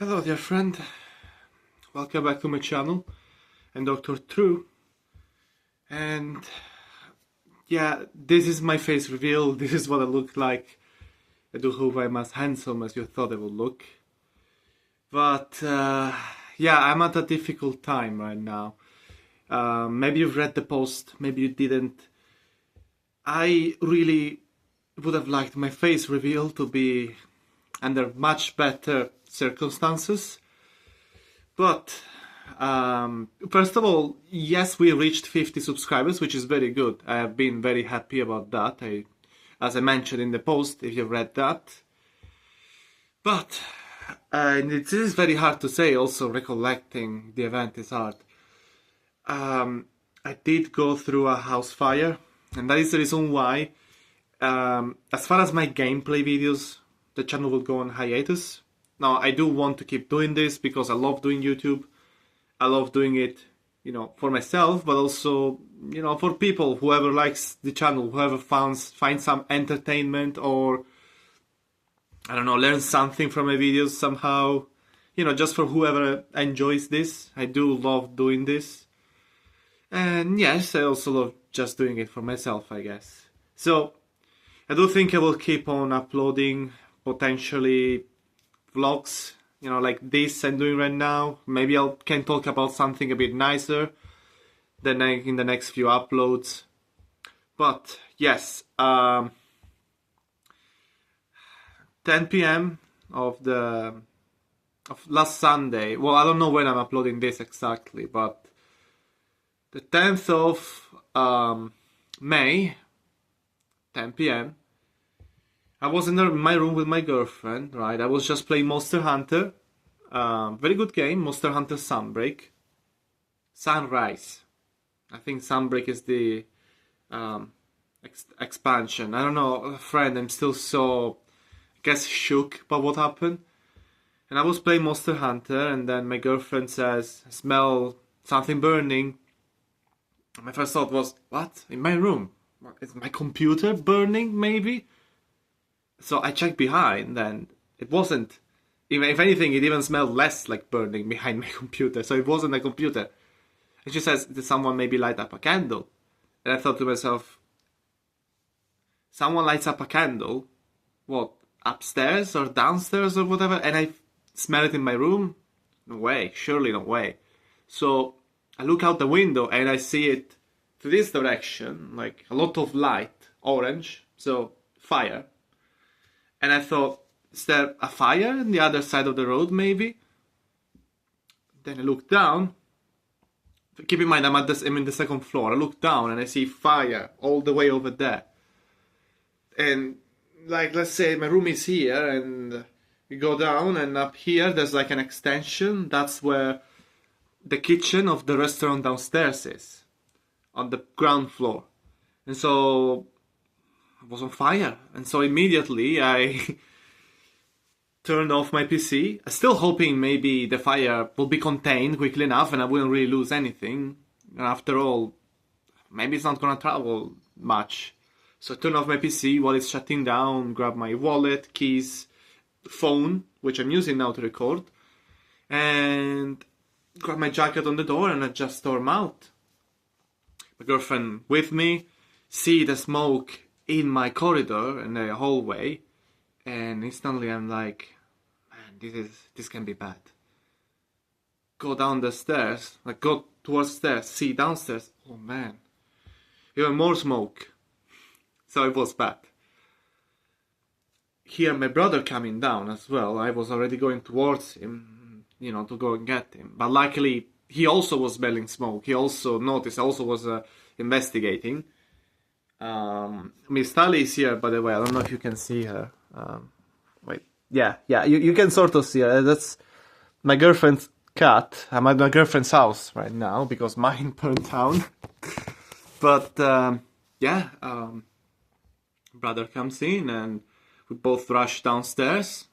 Hello dear friend, welcome back to my channel. I'm Dr.True, and yeah, this is my face reveal. This is what I look like. I do hope I'm as handsome as you thought I would look. But yeah, I'm at a difficult time right now. Maybe you've read the post, maybe you didn't. I really would have liked my face reveal to be under much better circumstances. But first of all, yes, we reached 50 subscribers, which is very good. I have been very happy about that. As I mentioned in the post, if you've read that. But it is very hard to say. Also, recollecting the event is hard. I did go through a house fire, and that is the reason why, as far as my gameplay videos, the channel will go on hiatus. Now, I do want to keep doing this because I love doing YouTube. I love doing it, for myself, but also, for people, whoever likes the channel, whoever finds some entertainment or, I don't know, learn something from my videos somehow. Just for whoever enjoys this. I do love doing this. And yes, I also love just doing it for myself, I guess. So, I do think I will keep on uploading, potentially, vlogs, like this I'm doing right now. Maybe I can talk about something a bit nicer than in the next few uploads. But yes, 10 p.m. of last Sunday. Well, I don't know when I'm uploading this exactly, but the 10th of May, 10 p.m. I was in my room with my girlfriend, right? I was just playing Monster Hunter. Very good game, Monster Hunter Sunbreak. Sunrise. I think Sunbreak is the expansion. I don't know, friend, I'm still so, I guess, shook by what happened. And I was playing Monster Hunter, and then my girlfriend says, I smell something burning. And my first thought was, what? In my room? Is my computer burning, maybe? So I checked behind, and it wasn't. If anything, it even smelled less like burning behind my computer. So it wasn't a computer. And she says, did someone maybe light up a candle? And I thought to myself, someone lights up a candle? What, upstairs or downstairs or whatever? And I smell it in my room? No way, surely no way. So I look out the window and I see it to this direction, like a lot of light, orange, so fire. And I thought, is there a fire on the other side of the road, maybe? Then I look down. Keep in mind, I'm in the second floor. I look down and I see fire all the way over there. And, like, let's say my room is here, and we go down, and up here there's like an extension. That's where the kitchen of the restaurant downstairs is, on the ground floor. And so was on fire, and so immediately I turned off my PC, still hoping maybe the fire will be contained quickly enough and I wouldn't really lose anything. And after all, maybe it's not gonna travel much. So I turned off my PC while it's shutting down, grab my wallet, keys, phone, which I'm using now to record, and grab my jacket on the door, and I just storm out. My girlfriend with me, see the smoke in my corridor in the hallway, and instantly I'm like, man, this can be bad. Go down the stairs, like go towards stairs, see downstairs, oh man, even more smoke. So it was bad. Hear my brother coming down as well. I was already going towards him, to go and get him. But luckily, he also was smelling smoke. He also noticed, also was investigating. Miss Tali is here, by the way. I don't know if you can see her. Wait, yeah, you can sort of see her. That's my girlfriend's cat. I'm at my girlfriend's house right now because mine burned down. But brother comes in and we both rush downstairs.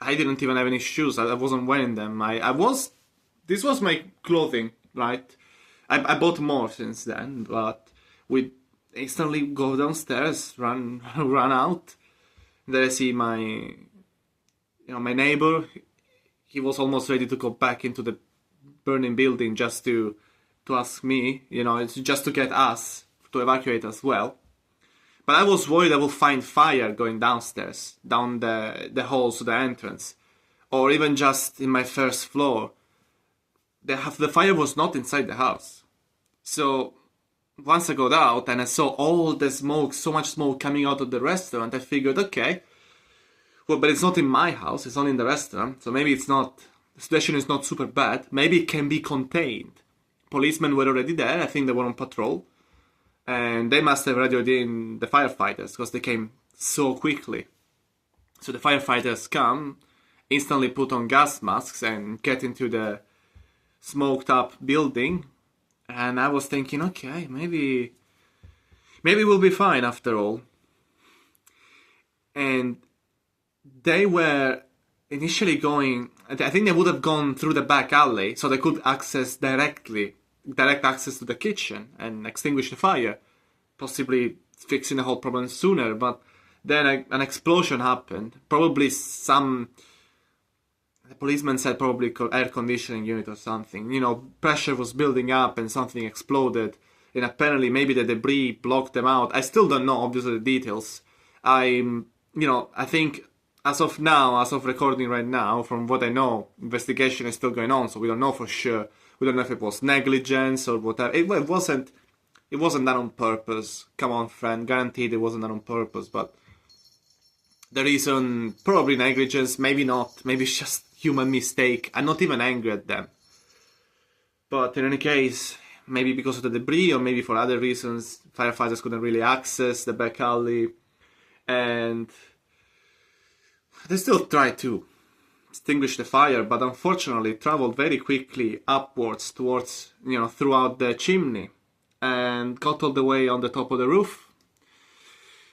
I didn't even have any shoes. I wasn't wearing them. This was my clothing, right? I bought more since then, but we instantly go downstairs, run out. Then I see my neighbor. he was almost ready to go back into the burning building just to ask me, it's just to get us to evacuate as well. But I was worried I will find fire going downstairs, down the halls to the entrance, or even just in my first floor. The fire was not inside the house. So once I got out and I saw all the smoke, so much smoke coming out of the restaurant, I figured, okay, well, but it's not in my house, it's only in the restaurant, so maybe the situation is not super bad. Maybe it can be contained. Policemen were already there, I think they were on patrol, and they must have radioed in the firefighters, because they came so quickly. So the firefighters come, instantly put on gas masks and get into the smoked up building, and I was thinking, okay, maybe we'll be fine after all. And they were initially going, I think they would have gone through the back alley so they could access direct access to the kitchen and extinguish the fire, possibly fixing the whole problem sooner. But then an explosion happened. Probably the policeman said probably air conditioning unit or something. Pressure was building up and something exploded. And apparently maybe the debris blocked them out. I still don't know, obviously, the details. I think as of recording right now, from what I know, investigation is still going on, so we don't know for sure. We don't know if it was negligence or whatever. It wasn't done on purpose. Come on, friend, guaranteed it wasn't done on purpose. But the reason, probably negligence, maybe not. Maybe it's just human mistake. I'm not even angry at them. But in any case, maybe because of the debris or maybe for other reasons, firefighters couldn't really access the back alley, and they still tried to extinguish the fire, but unfortunately it traveled very quickly upwards towards, throughout the chimney, and got all the way on the top of the roof.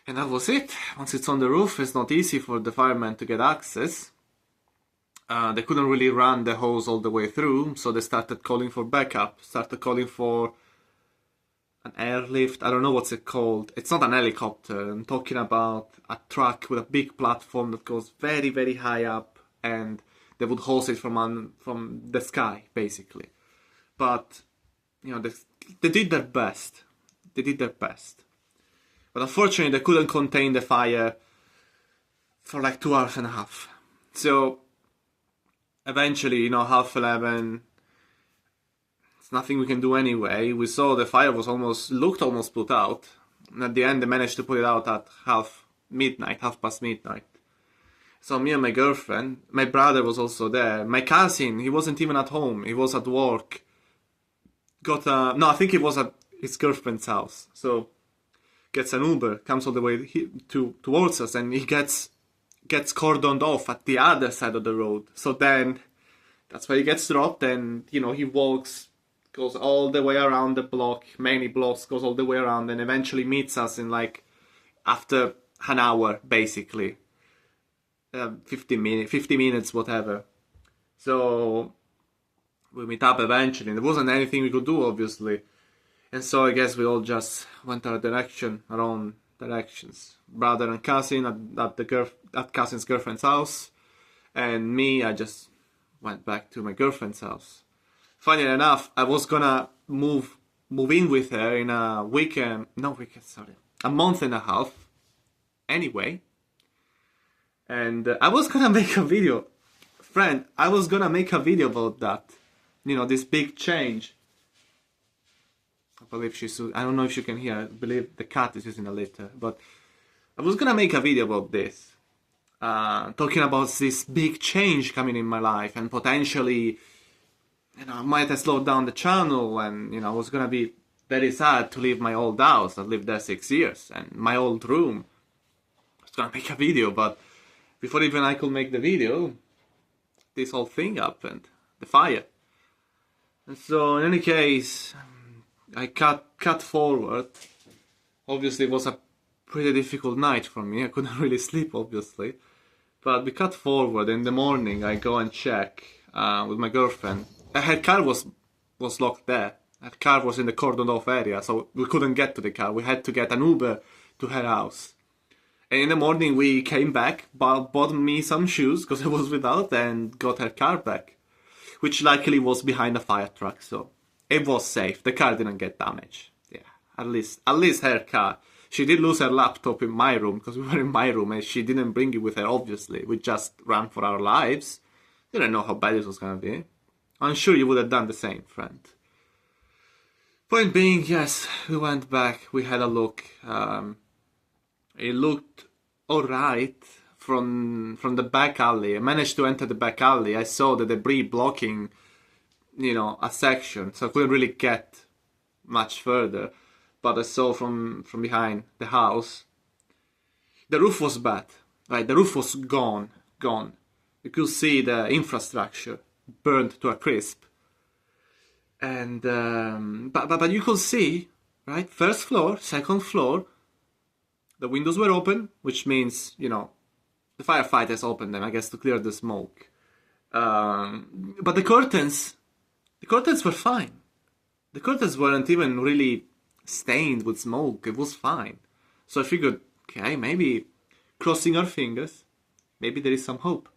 And that was it. Once it's on the roof, it's not easy for the firemen to get access. They couldn't really run the hose all the way through, so they started calling for backup, started calling for an airlift. I don't know what's it called. It's not an helicopter. I'm talking about a truck with a big platform that goes very, very high up, and they would hose it from the sky, basically. But, they did their best. But unfortunately, they couldn't contain the fire for like 2 hours and a half. So, eventually, 11:30, it's nothing we can do anyway. We saw the fire looked almost put out. And at the end, they managed to put it out at midnight. So me and my girlfriend, my brother was also there. My cousin, he wasn't even at home. He was at work. I think he was at his girlfriend's house. So gets an Uber, comes all the way towards us, and he gets cordoned off at the other side of the road. So then that's where he gets dropped, and he walks, goes all the way around the block, many blocks, goes all the way around, and eventually meets us in after an hour, basically. 50 minutes, whatever. So we meet up eventually, and there wasn't anything we could do, obviously. And so I guess we all just went our own directions. Brother and cousin at cousin's girlfriend's house, and me, I just went back to my girlfriend's house. Funny enough, I was gonna move in with her in a month and a half. Anyway, and I was gonna make a video, friend. I was gonna make a video about that. This big change. I believe I don't know if you can hear. I believe the cat is using a litter, but I was gonna make a video about this, talking about this big change coming in my life, and potentially, I might have slowed down the channel, and I was gonna be very sad to leave my old house. I lived there 6 years, and my old room. I was gonna make a video, but before even I could make the video, this whole thing happened, the fire. And so, in any case, I cut forward. Obviously, it was a pretty difficult night for me. I couldn't really sleep, obviously. But we cut forward. In the morning, I go and check with my girlfriend. Her car was locked there. Her car was in the cordoned off area, so we couldn't get to the car. We had to get an Uber to her house. And in the morning we came back, bought me some shoes because I was without, and got her car back, which luckily was behind a fire truck, so it was safe. The car didn't get damaged. Yeah, at least her car. She did lose her laptop in my room because we were in my room, and she didn't bring it with her. Obviously, we just ran for our lives. Didn't know how bad it was gonna be. I'm sure you would have done the same, friend. Point being, yes, we went back. We had a look. It looked alright from the back alley. I managed to enter the back alley. I saw the debris blocking, a section, so I couldn't really get much further. But I saw from behind the house, the roof was bad. Right, the roof was gone. You could see the infrastructure burned to a crisp. And but you could see, right, first floor, second floor, the windows were open, which means, the firefighters opened them, I guess, to clear the smoke. But the curtains were fine. The curtains weren't even really stained with smoke. It was fine. So I figured, okay, maybe, crossing our fingers, maybe there is some hope.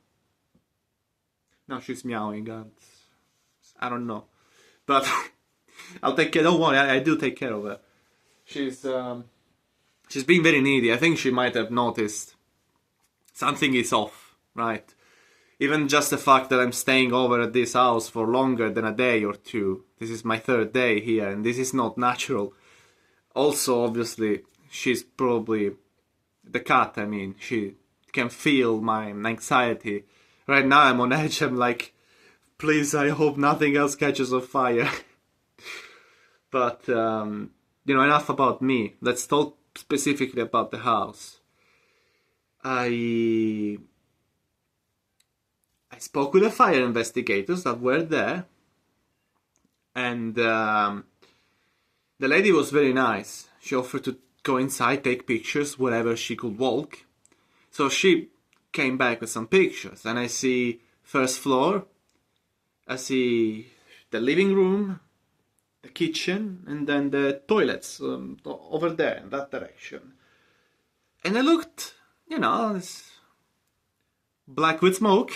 Now she's meowing, and I don't know. But I'll take care. Don't worry, I do take care of her. She's being very needy. I think she might have noticed something is off, right? Even just the fact that I'm staying over at this house for longer than a day or two. This is my third day here, and this is not natural. Also, obviously, she's probably the cat. I mean, she can feel my anxiety. Right now, I'm on edge. I'm like, please, I hope nothing else catches on fire. But enough about me. Let's talk specifically about the house. I spoke with the fire investigators that were there, and the lady was very nice. She offered to go inside, take pictures wherever she could walk. So she came back with some pictures, and I see first floor, I see the living room, the kitchen, and then the toilets over there in that direction. And I looked, it's black with smoke.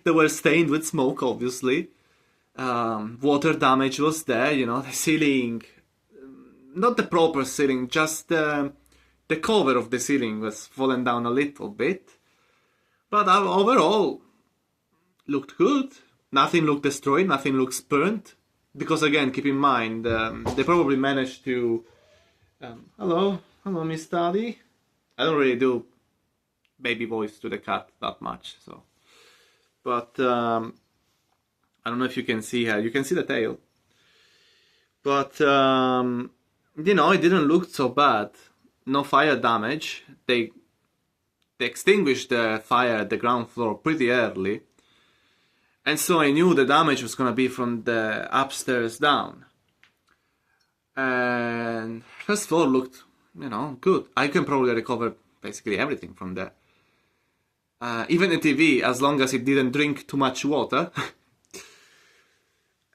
They were stained with smoke, obviously. Water damage was there, the ceiling, not the proper ceiling, just the cover of the ceiling was fallen down a little bit. But overall, looked good. Nothing looked destroyed, nothing looks burnt. Because again, keep in mind, they probably managed to... hello, Miss Daddy. I don't really do baby voice to the cat that much, so... But, I don't know if you can see her. You can see the tail. But, it didn't look so bad. No fire damage. They extinguished the fire at the ground floor pretty early. And so I knew the damage was going to be from the upstairs down. And first floor looked, good. I can probably recover basically everything from there. Even the TV, as long as it didn't drink too much water.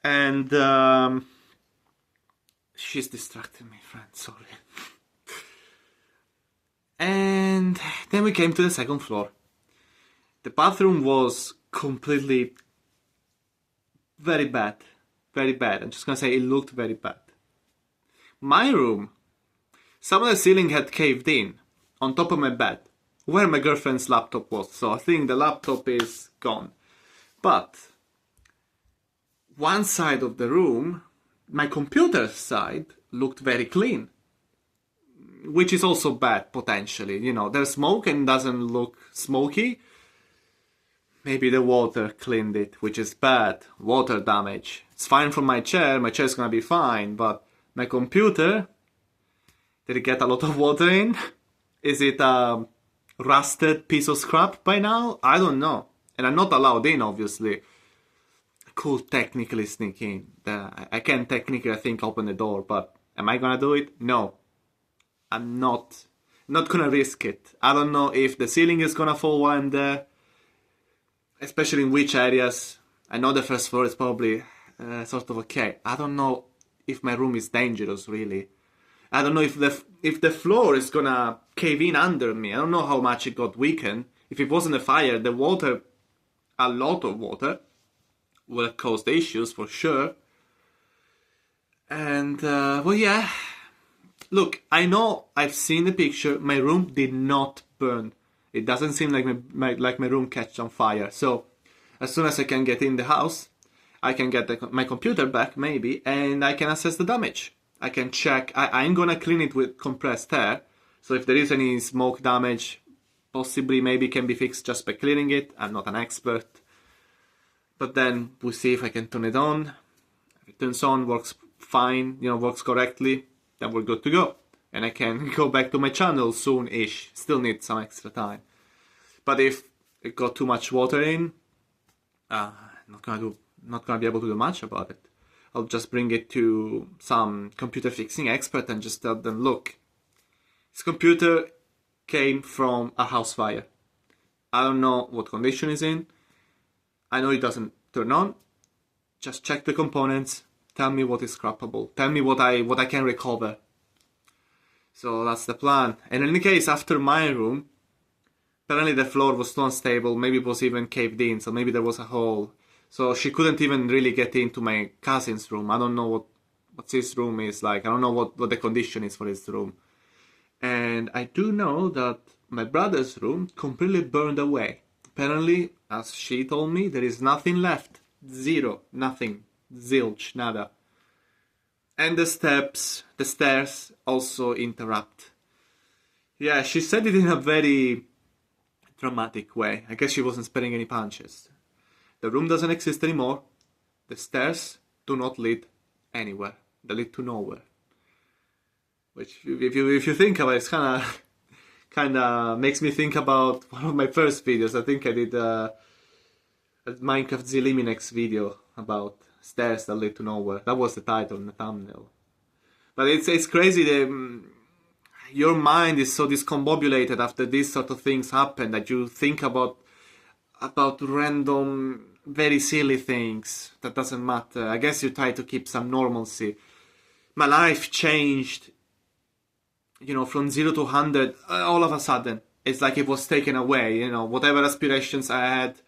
And she's distracting me, friend, sorry. And then we came to the second floor. The bathroom was completely very bad. Very bad. I'm just gonna say it looked very bad. My room, some of the ceiling had caved in on top of my bed, where my girlfriend's laptop was. So I think the laptop is gone. But one side of the room, my computer side, looked very clean. Which is also bad, potentially. There's smoke and doesn't look smoky. Maybe the water cleaned it, which is bad. Water damage. It's fine from my chair. My chair's gonna be fine. But my computer, did it get a lot of water in? Is it a rusted piece of scrap by now? I don't know. And I'm not allowed in, obviously. I could technically sneak in. I can technically, I think, open the door. But am I gonna do it? No. I'm not gonna risk it. I don't know if the ceiling is gonna fall while I'm there, especially in which areas. I know the first floor is probably sort of okay. I don't know if my room is dangerous, really. I don't know if if the floor is gonna cave in under me. I don't know how much it got weakened. If it wasn't a fire, the water, a lot of water, would have caused issues for sure. And, well, yeah. Look, I know I've seen the picture. My room did not burn. It doesn't seem like my room catch on fire. So, as soon as I can get in the house, I can get my computer back, maybe, and I can assess the damage. I can check. I'm gonna clean it with compressed air. So if there is any smoke damage, possibly maybe can be fixed just by cleaning it. I'm not an expert. But then we'll see if I can turn it on. If it turns on, works fine, works correctly, then we're good to go. And I can go back to my channel soon-ish. Still need some extra time. But if it got too much water in, not gonna be able to do much about it. I'll just bring it to some computer fixing expert and just tell them, look, this computer came from a house fire. I don't know what condition it's in. I know it doesn't turn on. Just check the components. Tell me what is scrappable. Tell me what I can recover. So that's the plan. And in any case, after my room, apparently the floor was too unstable. Maybe it was even caved in, so maybe there was a hole. So she couldn't even really get into my cousin's room. I don't know what his room is like. I don't know what the condition is for his room. And I do know that my brother's room completely burned away. Apparently, as she told me, there is nothing left. Zero. Nothing. Zilch. Nada. And the stairs also interrupt. Yeah, she said it in a very dramatic way. I guess she wasn't sparing any punches. The room doesn't exist anymore. The stairs do not lead anywhere. They lead to nowhere. Which, if you think about it, it's kind of makes me think about one of my first videos. I think I did a Minecraft Zeliminix video about stairs that lead to nowhere. That was the title and the thumbnail. But it's crazy that your mind is so discombobulated after these sort of things happen that you think about random, very silly things that doesn't matter. I guess you try to keep some normalcy. My life changed, from 0 to 100 all of a sudden. It's like it was taken away, whatever aspirations I had.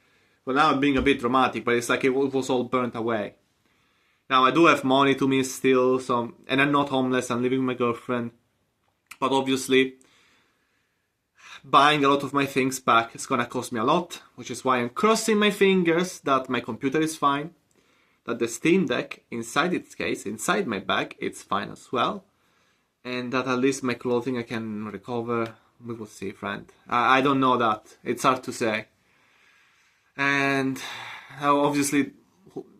Well, now I'm being a bit dramatic, but it's like it was all burnt away. Now I do have money to me still, and I'm not homeless, I'm living with my girlfriend. But obviously, buying a lot of my things back is gonna cost me a lot, which is why I'm crossing my fingers that my computer is fine, that the Steam Deck inside its case, inside my bag, it's fine as well, and that at least my clothing I can recover. We will see, friend. I don't know that. It's hard to say. And obviously,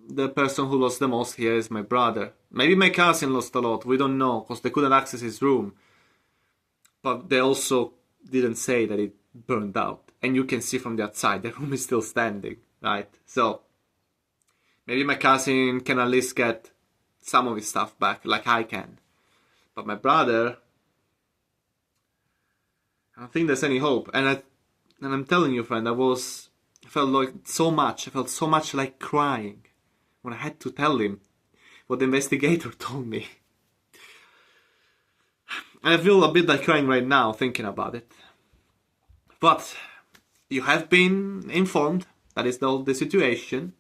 the person who lost the most here is my brother. Maybe my cousin lost a lot. We don't know, because they couldn't access his room. But they also didn't say that it burned out. And you can see from the outside, the room is still standing, right? So, maybe my cousin can at least get some of his stuff back, like I can. But my brother, I don't think there's any hope. And I'm telling you, friend, I felt so much like crying when I had to tell him what the investigator told me. I feel a bit like crying right now thinking about it. But you have been informed. That is the situation.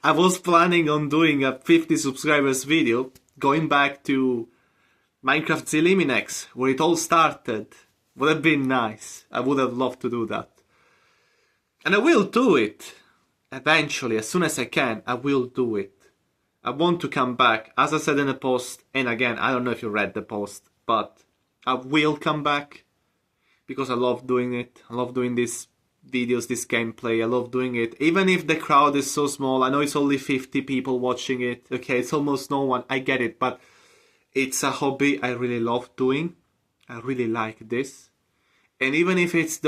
I was planning on doing a 50 subscribers video, going back to Minecraft Zeliminix, where it all started. Would have been nice. I would have loved to do that. And I will do it. Eventually, as soon as I can, I will do it. I want to come back. As I said in the post, and again, I don't know if you read the post, but I will come back. Because I love doing it. I love doing these videos, this gameplay. I love doing it. Even if the crowd is so small. I know it's only 50 people watching it. Okay, it's almost no one. I get it. But it's a hobby I really love doing. I really like this. And even if it's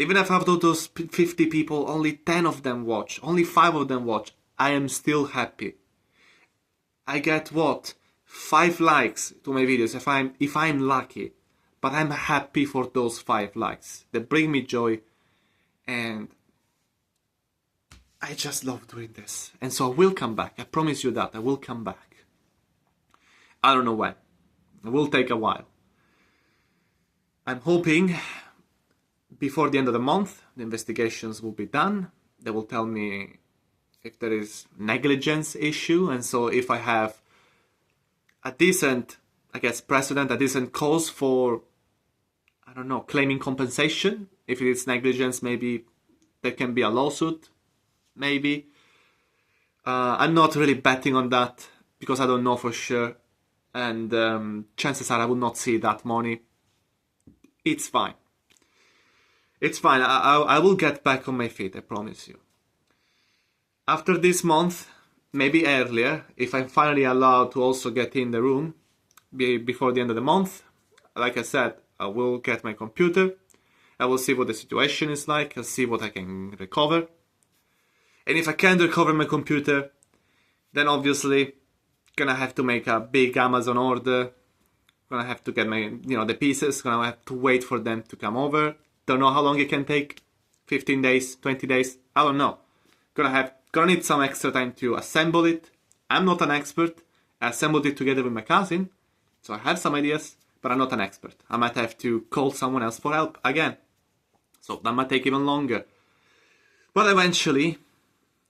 even if out of those 50 people, only 10 of them watch, only 5 of them watch, I am still happy. I get 5 likes to my videos if I'm lucky. But I'm happy for those 5 likes. They bring me joy. And I just love doing this. And so I will come back. I promise you that. I will come back. I don't know when. It will take a while. I'm hoping before the end of the month, the investigations will be done. They will tell me if there is negligence issue, and so if I have a decent, I guess, precedent, a decent cause for, I don't know, claiming compensation. If it is negligence, maybe there can be a lawsuit, maybe. I'm not really betting on that because I don't know for sure, and chances are I will not see that money. It's fine. It's fine. I will get back on my feet, I promise you. After this month, maybe earlier, if I'm finally allowed to also get in the room before the end of the month, like I said, I will get my computer. I will see what the situation is like. I'll see what I can recover. And if I can't recover my computer, then obviously gonna have to make a big Amazon order. Gonna have to get my, the pieces. Gonna have to wait for them to come over. Don't know how long it can take. 15 days, 20 days. I don't know. Gonna need some extra time to assemble it. I'm not an expert. I assembled it together with my cousin, so I have some ideas, but I'm not an expert. I might have to call someone else for help again. So that might take even longer. But eventually,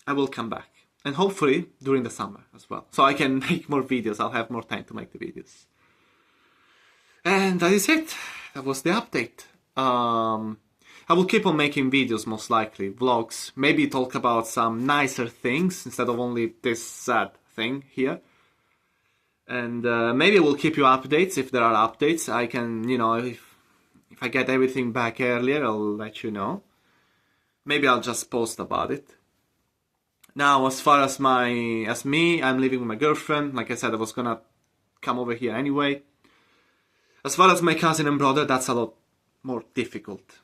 I will come back. And hopefully, during the summer as well. So I can make more videos. I'll have more time to make the videos. And that is it. That was the update. I will keep on making videos, most likely, vlogs, maybe talk about some nicer things instead of only this sad thing here. And maybe I will keep you updates if there are updates. I can, if I get everything back earlier, I'll let you know. Maybe I'll just post about it. Now, as far as me, I'm living with my girlfriend. Like I said, I was gonna come over here anyway. As far as my cousin and brother, that's a lot more difficult.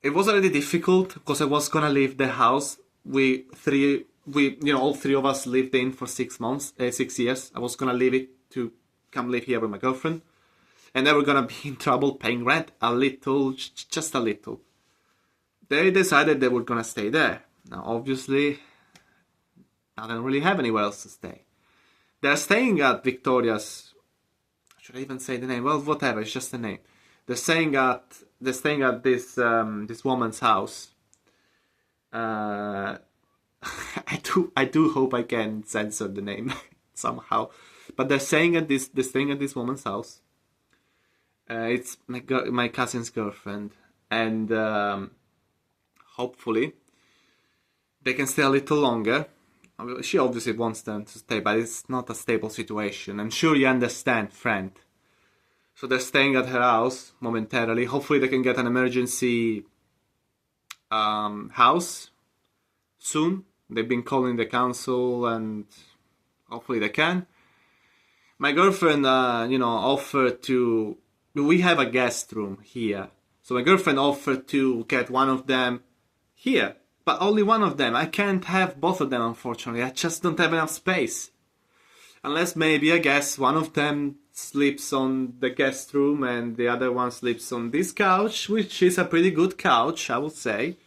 It was already difficult because I was gonna leave the house. All three of us lived in for 6 years. I was gonna leave it to come live here with my girlfriend, and they were gonna be in trouble paying rent a little, just a little. They decided they were gonna stay there. Now, obviously, I don't really have anywhere else to stay. They're staying at Victoria's. Should I even say the name? Well, whatever. It's just the name. They're staying at this woman's house. I do hope I can censor the name somehow. But they're staying at this woman's house. It's my cousin's girlfriend, and hopefully they can stay a little longer. She obviously wants them to stay, but it's not a stable situation. I'm sure you understand, friend. So they're staying at her house momentarily. Hopefully they can get an emergency house soon. They've been calling the council, and hopefully they can. My girlfriend, offered to... We have a guest room here. So my girlfriend offered to get one of them here. But only one of them. I can't have both of them, unfortunately. I just don't have enough space. Unless maybe, I guess, one of them sleeps on the guest room and the other one sleeps on this couch, which is a pretty good couch, I would say.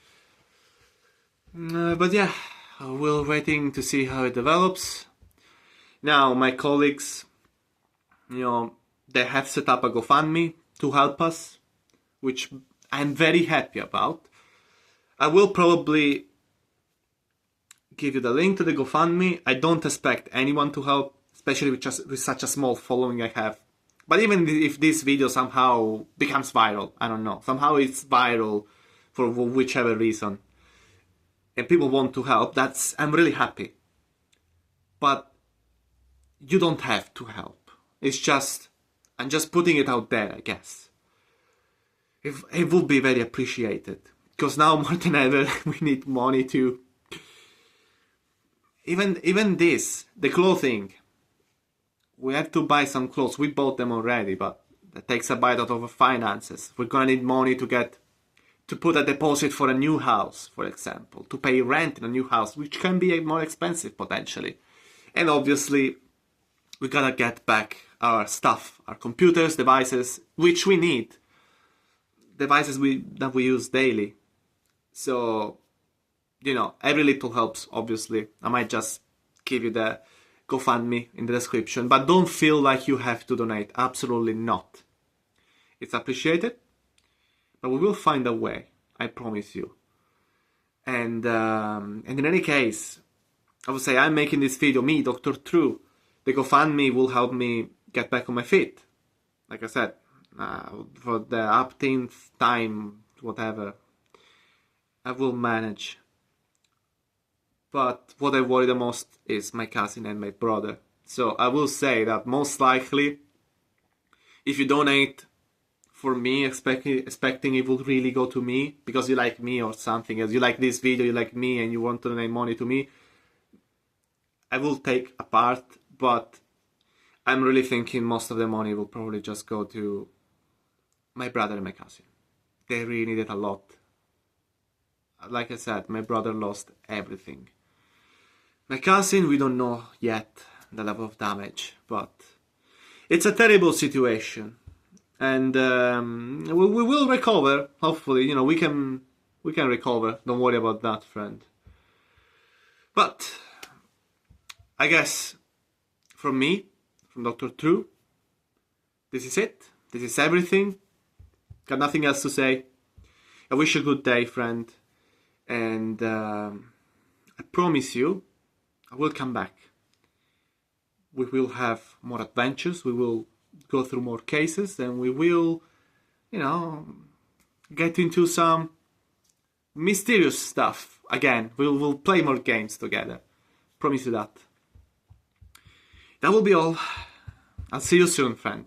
But yeah, we're waiting to see how it develops. Now, my colleagues, they have set up a GoFundMe to help us, which I'm very happy about. I will probably give you the link to the GoFundMe. I don't expect anyone to help, especially with such a small following I have. But even if this video somehow becomes viral, I don't know, somehow it's viral for whichever reason, and people want to help, I'm really happy. But you don't have to help. I'm just putting it out there, I guess. It would be very appreciated. Because now more than ever, we need money to... Even this, the clothing. We have to buy some clothes. We bought them already, but that takes a bite out of our finances. We're gonna need money to put a deposit for a new house, for example. To pay rent in a new house, which can be more expensive, potentially. And obviously, we gotta get back our stuff. Our computers, devices, which we need. Devices that we use daily. So, every little helps, obviously. I might just give you the GoFundMe in the description, but don't feel like you have to donate. Absolutely not. It's appreciated, but we will find a way. I promise you. And in any case, I would say I'm making this video, me, Dr.True. The GoFundMe will help me get back on my feet. Like I said, for the upteenth time, whatever, I will manage. But what I worry the most is my cousin and my brother. So I will say that most likely, if you donate for me, expecting it will really go to me, because you like me or something, as you like this video, you like me, and you want to donate money to me, I will take a part, but I'm really thinking most of the money will probably just go to my brother and my cousin. They really need it a lot. Like I said, my brother lost everything. My cousin, we don't know yet the level of damage, but it's a terrible situation. And we will recover, hopefully. You know, we can recover. Don't worry about that, friend. But I guess from me, from Dr.True, this is it. This is everything. Got nothing else to say. I wish you a good day, friend. And I promise you, I will come back. We will have more adventures. We will go through more cases. And we will, you know, get into some mysterious stuff. Again, we'll play more games together. Promise you that. That will be all. I'll see you soon, friend.